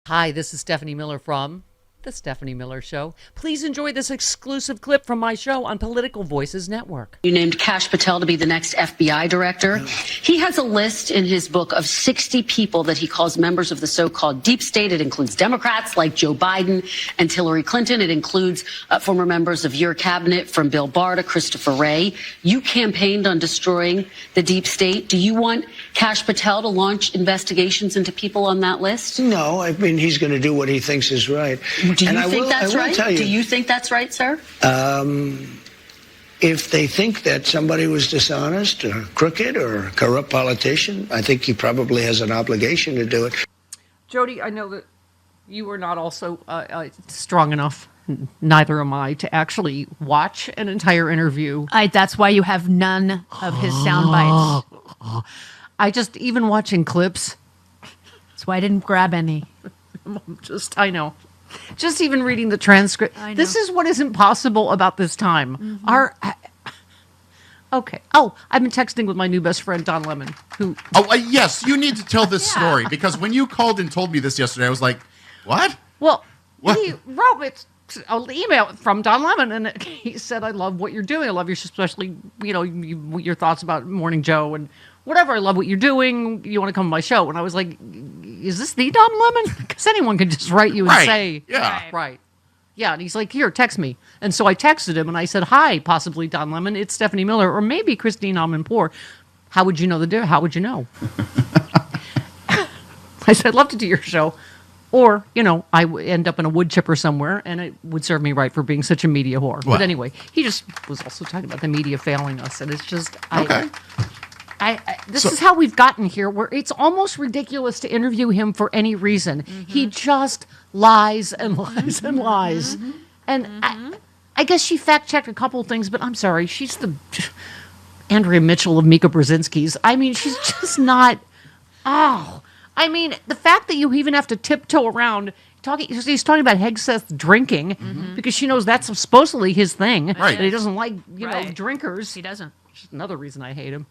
Hi, this is Stephanie Miller from The Stephanie Miller Show. Please enjoy this exclusive clip from my show on Political Voices Network. You named Kash Patel to be the next FBI director. He has a list in his book of 60 people that he calls members of the so-called deep state. It includes Democrats like Joe Biden and Hillary Clinton. It includes former members of your cabinet, from Bill Barr to Christopher Wray. You campaigned on destroying the deep state. Do you want Kash Patel to launch investigations into people on that list? No, I mean, he's going to do what he thinks is right. Do you think that's right? Do you think that's right, sir? If they think that somebody was dishonest or crooked or a corrupt politician, I think he probably has an obligation to do it. Jody, I know that you are not also strong enough, neither am I, to actually watch an entire interview. That's why you have none of his sound bites. I just, even watching clips. That's why I didn't grab any. I know. Just even reading the transcript. This is what is impossible about this time. Okay. Oh, I've been texting with my new best friend, Don Lemon, who... Yes, you need to tell this story, because when you called and told me this yesterday, I was like, what? Well, he wrote it, an email from Don Lemon, and he said, I love what you're doing. I love your, especially, your thoughts about Morning Joe and whatever. I love what you're doing. You want to come to my show? And I was like, is this the Don Lemon? Because anyone can just write you and say, right. Yeah, and he's like, here, text me. And so I texted him, and I said, hi, possibly Don Lemon. It's Stephanie Miller, or maybe Christine Amanpour. How would you know how would you know? I said, I'd love to do your show. Or, I would end up in a wood chipper somewhere, and it would serve me right for being such a media whore. Well. But anyway, he just was also talking about the media failing us, and it's just... Okay. This is how we've gotten here, where it's almost ridiculous to interview him for any reason. He just lies and lies and lies. And I guess she fact-checked a couple of things, but I'm sorry, she's the Andrea Mitchell of Mika Brzezinski's. I mean, she's just not... I mean, the fact that you even have to tiptoe around... He's talking about Hegseth drinking, because she knows that's supposedly his thing. Right. And he doesn't like, drinkers. He doesn't. Which is another reason I hate him.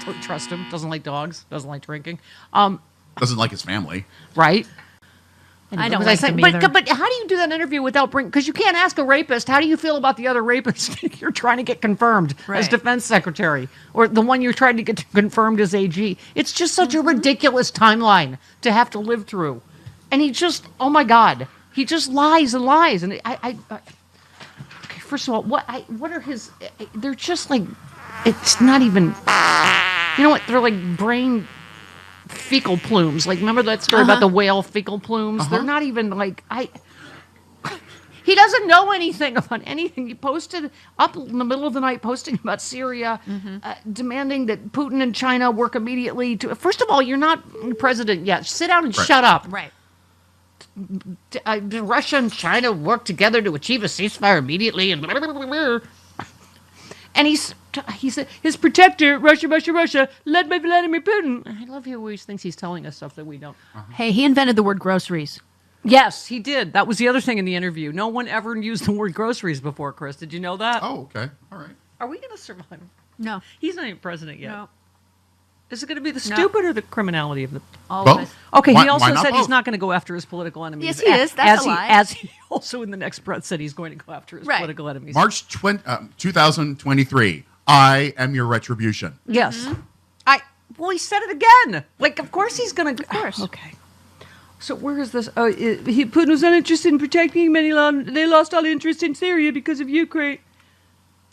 Don't trust him. Doesn't like dogs. Doesn't like drinking. Doesn't like his family. Right. I don't like him either. But how do you do that interview without bringing... Because you can't ask a rapist, how do you feel about the other rapist you're trying to get confirmed as defense secretary? Or the one you're trying to get confirmed as AG? It's just such a ridiculous timeline to have to live through. And he just... Oh, my God. He just lies and lies. And okay, first of all, what are his... They're just like... It's not even... You know what? They're like brain fecal plumes. Like, remember that story about the whale fecal plumes? They're not even like... He doesn't know anything about anything. He posted up in the middle of the night, posting about Syria, demanding that Putin and China work immediately to... First of all, you're not president yet. Sit down and shut up. Right. Russia and China work together to achieve a ceasefire immediately, and blah, blah, blah, blah. And he said his protector, Russia, led by Vladimir Putin. I love he always thinks he's telling us stuff that we don't. Hey, he invented the word groceries. Yes, he did. That was the other thing in the interview. No one ever used the word groceries before, Chris. Did you know that? Oh, okay. All right. Are we going to survive? No. He's not even president yet. No. Is it going to be the stupid or the criminality of the... Always. Okay, Why he also not said he's both? not going to go after his political enemies. Yes, he is. That's a lie. As he also in the next breath said he's going to go after his political enemies. March 2023. I am your retribution. Yes. Well, he said it again. Like, of course he's going to... Of course. Okay. So where is this? Putin was not interested in protecting him, and they lost all interest in Syria because of Ukraine.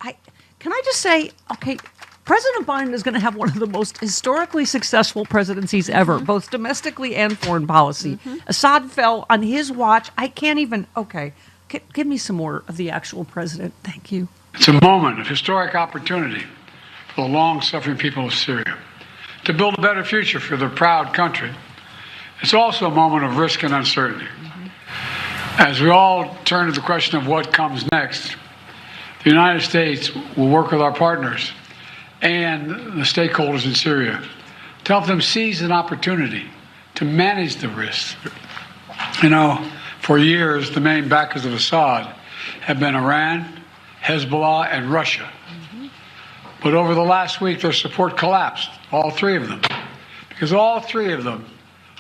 Can I just say, okay, President Biden is going to have one of the most historically successful presidencies ever, both domestically and foreign policy. Assad fell on his watch. I can't even... Okay. Give me some more of the actual president. Thank you. It's a moment of historic opportunity for the long-suffering people of Syria to build a better future for their proud country. It's also a moment of risk and uncertainty. As we all turn to the question of what comes next, the United States will work with our partners and the stakeholders in Syria to help them seize an opportunity to manage the risks. For years, the main backers of Assad have been Iran, Hezbollah, and Russia. But over the last week, their support collapsed, all three of them, because all three of them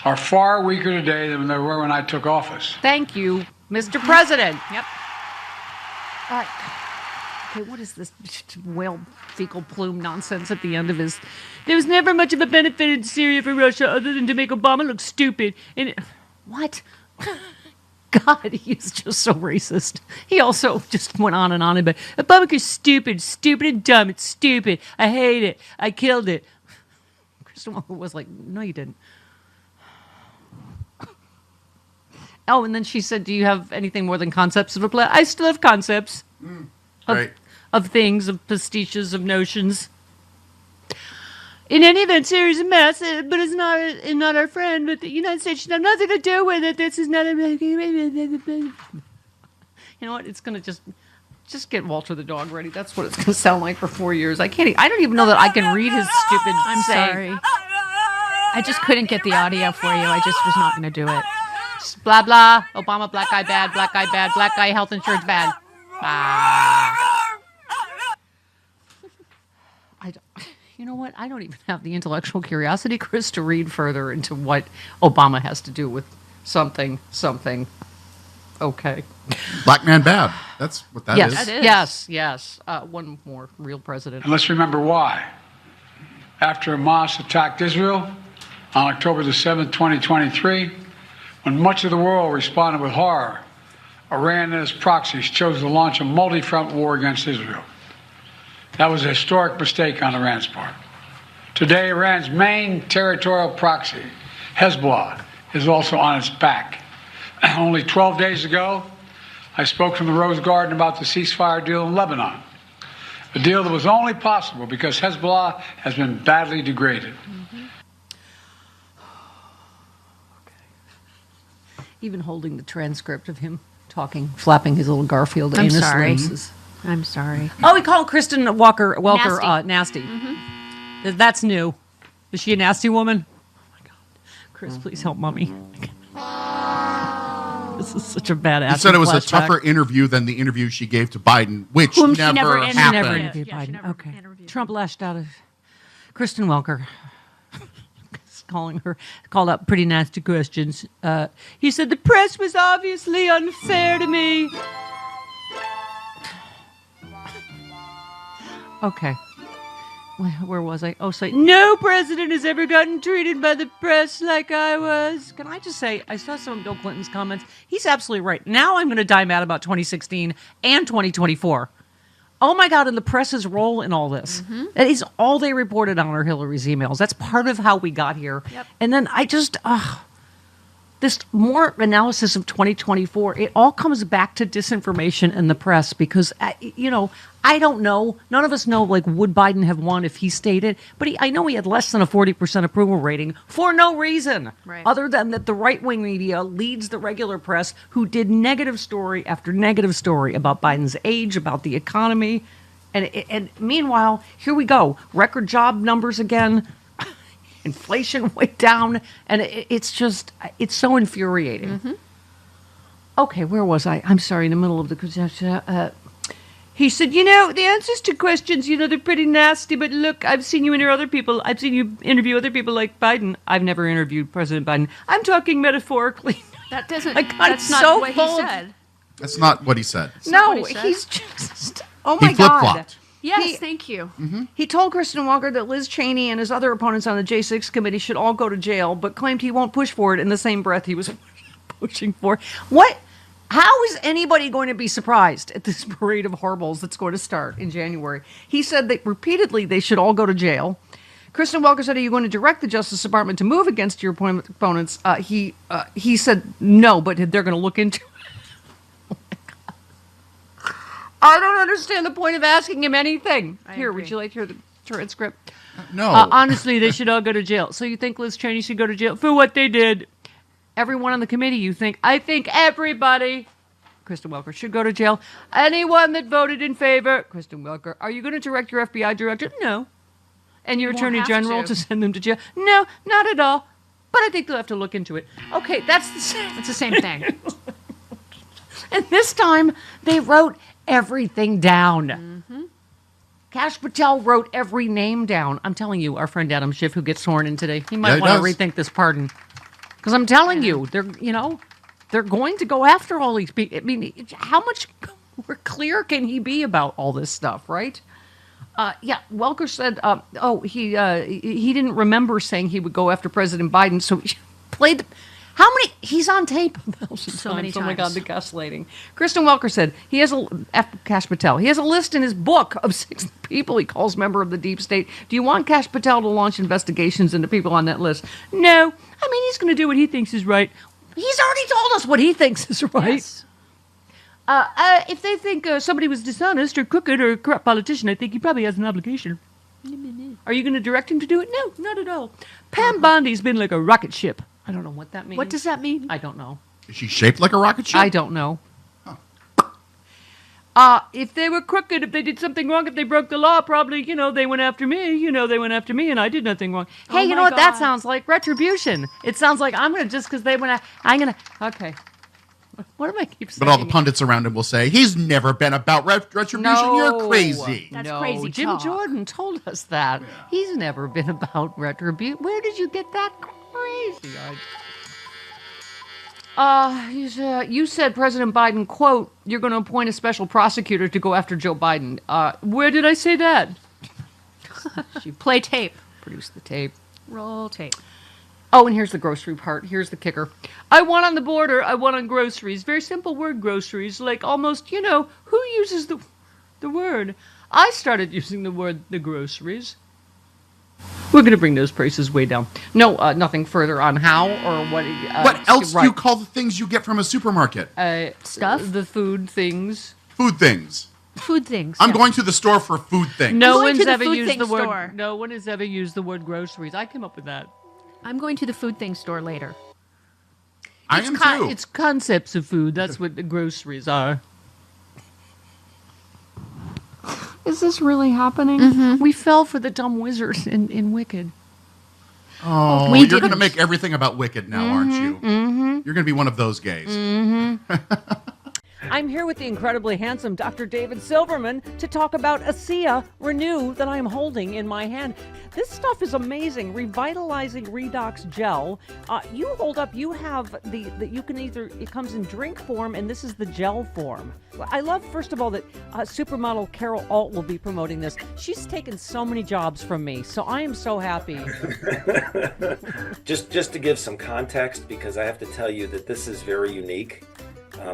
are far weaker today than they were when I took office. Thank you, Mr. President. Yep. All right. Okay, what is this whale fecal plume nonsense at the end of his? There was never much of a benefit in Syria for Russia other than to make Obama look stupid. And what? God, he's just so racist. He also just went on and on about Obama's stupid and dumb. It's stupid. I hate it. I killed it. Kristen Welker was like, no, you didn't. Oh, and then she said, do you have anything more than concepts of a plan? I still have concepts. Right. Of things, of pastiches, of notions. In any event, Syria's a mess, but it's not our friend. But the United States should have nothing to do with it. This is not a... You know what? It's going to just get Walter the dog ready. That's what it's going to sound like for 4 years. I don't even know that I can read his stupid I'm saying. sorry. I just couldn't get the audio for you. I just was not going to do it. Blah, blah. Obama, black guy bad, black guy bad, black guy health insurance bad. You know what? I don't even have the intellectual curiosity, Chris, to read further into what Obama has to do with something. Okay. Black man bad. That's what that Yes, is. That is. yes. One more real president. And let's remember why. After Hamas attacked Israel on October the 7th, 2023, when much of the world responded with horror, Iran and its proxies chose to launch a multi-front war against Israel. That was a historic mistake on Iran's part. Today, Iran's main territorial proxy, Hezbollah, is also on its back. Only 12 days ago, I spoke from the Rose Garden about the ceasefire deal in Lebanon, a deal that was only possible because Hezbollah has been badly degraded. Even holding the transcript of him talking, flapping his little Garfield I'm anus sorry. lips. I'm sorry. Oh, he called Kristen Welker Nasty. nasty. That's new. Is she a nasty woman? Oh my God, Chris, please help mommy. This is such a badass. He said it was a tougher interview than the interview she gave to Biden, which Whom she never never happened. Never interviewed Yeah, she Biden. never Okay. interviewed Trump lashed out of Kristen Welker. Called out pretty nasty questions. He said the press was obviously unfair to me. Okay. Where was I? Oh, so no president has ever gotten treated by the press like I was. Can I just say, I saw some of Bill Clinton's comments. He's absolutely right. Now I'm going to die mad about 2016 and 2024. Oh my God, and the press's role in all this. That is all they reported on are Hillary's emails. That's part of how we got here. Yep. And then this more analysis of 2024, it all comes back to disinformation in the press because, I don't know. None of us know, would Biden have won if he stayed it? But I know he had less than a 40% approval rating for no reason. Right. Other than that the right-wing media leads the regular press who did negative story after negative story about Biden's age, about the economy. And meanwhile, here we go. Record job numbers again. Inflation way down. And it's so infuriating. Okay, where was I? I'm sorry, in the middle of the... He said, the answers to questions, they're pretty nasty, but look, I've seen you interview other people like Biden. I've never interviewed President Biden. I'm talking metaphorically. That doesn't. My God, that's it's not so what full he of- said. That's not what he said. No, what he said? he's just... Oh, He my God. flip-flopped. Yes, thank you. He told Kristen Welker that Liz Cheney and his other opponents on the J6 committee should all go to jail, but claimed he won't push for it in the same breath he was pushing for. What? How is anybody going to be surprised at this parade of horribles that's going to start in January? He said that repeatedly they should all go to jail. Kristen Welker said, are you going to direct the Justice Department to move against your opponents? He said no, but they're going to look into it. Oh my God. I don't understand the point of asking him anything. Here, agree. would you like to hear the transcript? No. Honestly, they should all go to jail. So you think Liz Cheney should go to jail for what they did? Everyone on the committee, I think everybody, Kristen Welker, should go to jail. Anyone that voted in favor, Kristen Welker, are you going to direct your FBI director? No. And your won't attorney have general to. to send them to jail? No, not at all. But I think they'll have to look into it. Okay, that's the same. It's the same thing. And this time, they wrote everything down. Kash Patel wrote every name down. I'm telling you, our friend Adam Schiff, who gets sworn in today, he might he want to does. rethink this pardon. Because I'm telling you, they're going to go after all these people. I mean, how much more clear can he be about all this stuff, right? Welker said, he didn't remember saying he would go after President Biden, so he played. How many? He's on tape So many Oh my God, times. the gaslighting. Kristen Welker said he has after Kash Patel. He has a list in his book of 6 people he calls member of the deep state. Do you want Kash Patel to launch investigations into people on that list? No. I mean, he's going to do what he thinks is right. He's already told us what he thinks is right. Yes. If they think somebody was dishonest or crooked or a corrupt politician, I think he probably has an obligation. Are you going to direct him to do it? No, not at all. Pam Bondi's been like a rocket ship. I don't know what that means. What does that mean? I don't know. Is she shaped like a rocket ship? I don't know. If they were crooked, if they did something wrong, if they broke the law, probably, they went after me. They went after me and I did nothing wrong. Hey, you know what that sounds like? Retribution. It sounds like I'm going to, just because they went, okay. What am I keep saying? But all the pundits around him will say, he's never been about retribution. No. You're crazy. That's No, crazy Jim talk. Jordan told us that. He's never been about retribution. Where did you get that crazy? You said President Biden, quote, you're going to appoint a special prosecutor to go after Joe Biden. Where did I say that? Play tape. Produce the tape. Roll tape. Oh, and here's the grocery part. Here's the kicker. I want on the border. I want on groceries. Very simple word, groceries. Like almost, who uses the word? I started using the groceries. We're going to bring those prices way down. No, nothing further on how or what. What else do you call the things you get from a supermarket? Stuff? The food things. Food things. Food things. I'm going to the store for food things. No going one's to the ever food used thing the word. store. No one has ever used the word groceries. I came up with that. I'm going to the food thing store later. I am too. It's concepts of food. That's what the groceries are. Is this really happening? Mm-hmm. We fell for the dumb wizard in Wicked. Oh, We you're did- going to make everything about Wicked now, aren't you? Mm-hmm. You're going to be one of those gays. I'm here with the incredibly handsome Dr. David Silverman to talk about ASEA Renew that I'm holding in my hand. This stuff is amazing. Revitalizing Redox Gel. You hold up, you have you can either, it comes in drink form and this is the gel form. I love, first of all, that supermodel Carol Alt will be promoting this. She's taken so many jobs from me, so I am so happy. Just to give some context, because I have to tell you that this is very unique.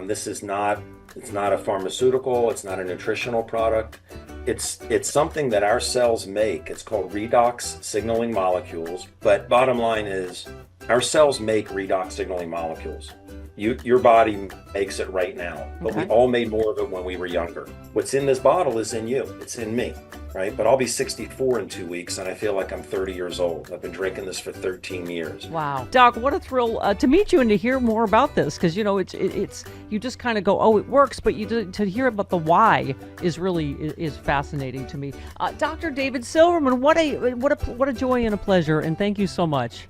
This is not, it's not a pharmaceutical, it's not a nutritional product. It's something that our cells make. It's called redox signaling molecules. But bottom line is, our cells make redox signaling molecules. Your body makes it right now, but we all made more of it when we were younger. What's in this bottle is in you. It's in me, right? But I'll be 64 in 2 weeks, and I feel like I'm 30 years old. I've been drinking this for 13 years. Wow. Doc, what a thrill to meet you and to hear more about this, because, it's you just kind of go, oh, it works, but to hear about the why is really fascinating to me. Dr. David Silverman, what a joy and a pleasure, and thank you so much.